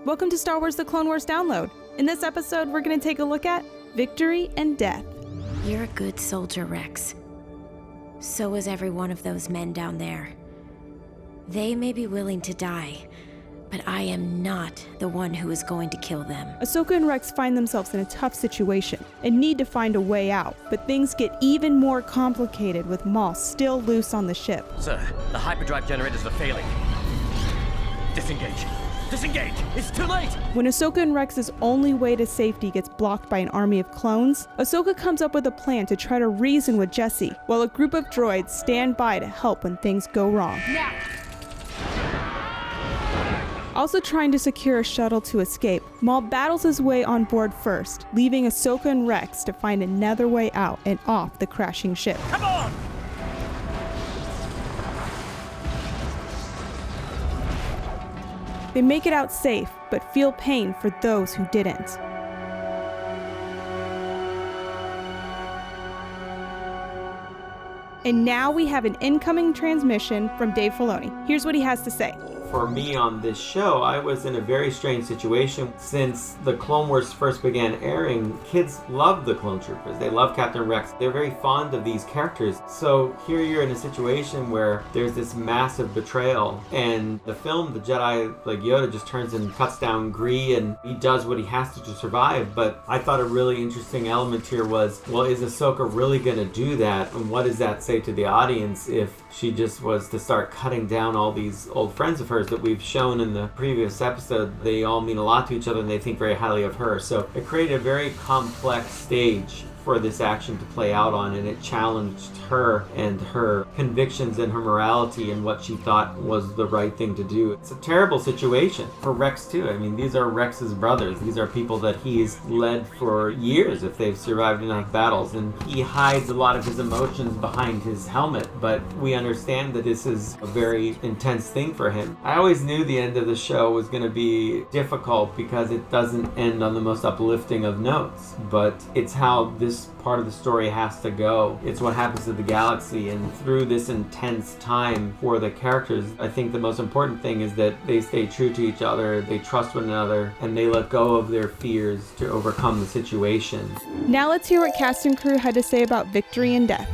Welcome to Star Wars The Clone Wars Download. In this episode, we're going to take a look at Victory and Death. You're a good soldier, Rex. So is every one of those men down there. They may be willing to die, but I am not the one who is going to kill them. Ahsoka and Rex find themselves in a tough situation and need to find a way out, but things get even more complicated with Maul still loose on the ship. Sir, the hyperdrive generators are failing. Disengage. Disengage! It's too late! When Ahsoka and Rex's only way to safety gets blocked by an army of clones, Ahsoka comes up with a plan to try to reason with Jesse, while a group of droids stand by to help when things go wrong. Now! Also trying to secure a shuttle to escape, Maul battles his way on board first, leaving Ahsoka and Rex to find another way out and off the crashing ship. Come on! They make it out safe, but feel pain for those who didn't. And now we have an incoming transmission from Dave Filoni. Here's what he has to say. For me on this show, I was in a very strange situation. Since the Clone Wars first began airing, kids love the Clone Troopers. They love Captain Rex. They're very fond of these characters. So here you're in a situation where there's this massive betrayal, and the film, the Jedi, like Yoda, just turns and cuts down Gree, and he does what he has to survive. But I thought a really interesting element here was, well, is Ahsoka really going to do that? And what does that say to the audience if she just was to start cutting down all these old friends of hers that we've shown in the previous episode? They all mean a lot to each other and they think very highly of her. So it created a very complex stage for this action to play out on, and it challenged her and her convictions and her morality and what she thought was the right thing to do. It's a terrible situation for Rex too. I mean, these are Rex's brothers. These are people that he's led for years if they've survived enough battles, and he hides a lot of his emotions behind his helmet, but we understand that this is a very intense thing for him. I always knew the end of the show was going to be difficult because it doesn't end on the most uplifting of notes, but it's how this part of the story has to go. It's what happens to the galaxy, and through this intense time for the characters, I think the most important thing is that they stay true to each other, they trust one another, and they let go of their fears to overcome the situation. Now let's hear what cast and crew had to say about Victory and Death.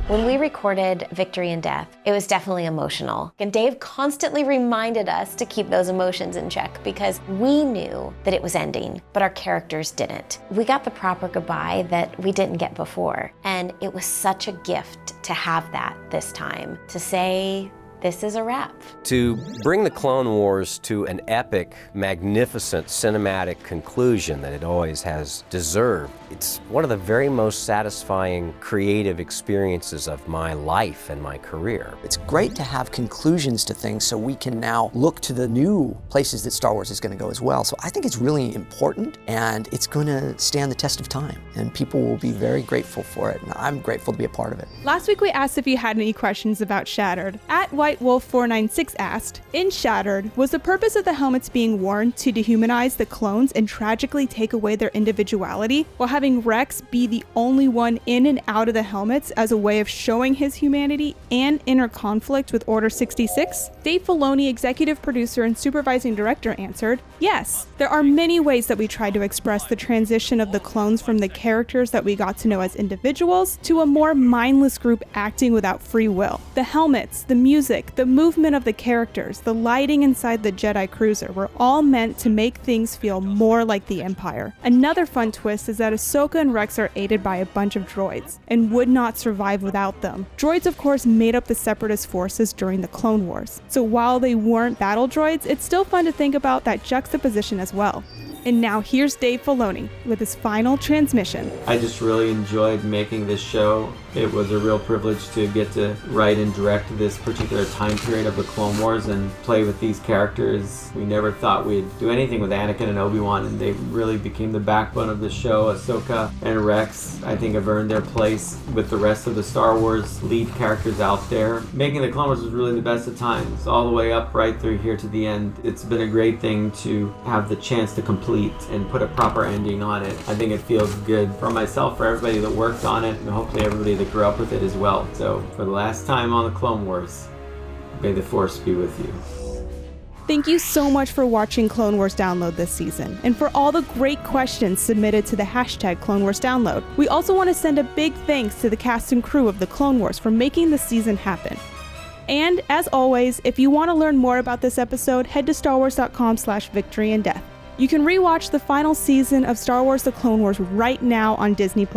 When we recorded Victory and Death, it was definitely emotional. And Dave constantly reminded us to keep those emotions in check because we knew that it was ending, but our characters didn't. We got the proper goodbye that we didn't get before. And it was such a gift to have that this time, to say, this is a wrap. To bring the Clone Wars to an epic, magnificent cinematic conclusion that it always has deserved, it's one of the very most satisfying creative experiences of my life and my career. It's great to have conclusions to things so we can now look to the new places that Star Wars is going to go as well. So I think it's really important, and it's going to stand the test of time, and people will be very grateful for it, and I'm grateful to be a part of it. Last week we asked if you had any questions about Shattered. At WhiteWolf496 asked, in Shattered, was the purpose of the helmets being worn to dehumanize the clones and tragically take away their individuality, while having Rex be the only one in and out of the helmets as a way of showing his humanity and inner conflict with Order 66? Dave Filoni, executive producer and supervising director, answered, yes, there are many ways that we tried to express the transition of the clones from the characters that we got to know as individuals to a more mindless group acting without free will. The helmets, the music, the movement of the characters, the lighting inside the Jedi cruiser were all meant to make things feel more like the Empire. Another fun twist is that Ahsoka and Rex are aided by a bunch of droids and would not survive without them. Droids, of course, made up the Separatist forces during the Clone Wars, so while they weren't battle droids, it's still fun to think about that juxtaposition as well. And now here's Dave Filoni with his final transmission. I just really enjoyed making this show. It was a real privilege to get to write and direct this particular time period of the Clone Wars and play with these characters. We never thought we'd do anything with Anakin and Obi-Wan, and they really became the backbone of the show. Ahsoka and Rex, I think, have earned their place with the rest of the Star Wars lead characters out there. Making the Clone Wars was really the best of times, all the way up right through here to the end. It's been a great thing to have the chance to complete and put a proper ending on it. I think it feels good for myself, for everybody that worked on it, and hopefully everybody that grew up with it as well. So for the last time on the Clone Wars, may the Force be with you. Thank you so much for watching Clone Wars Download this season, and for all the great questions submitted to the hashtag Clone Wars Download. We also want to send a big thanks to the cast and crew of the Clone Wars for making the season happen. And as always, if you want to learn more about this episode, head to starwars.com/victoryanddeath. You can rewatch the final season of Star Wars The Clone Wars right now on Disney+.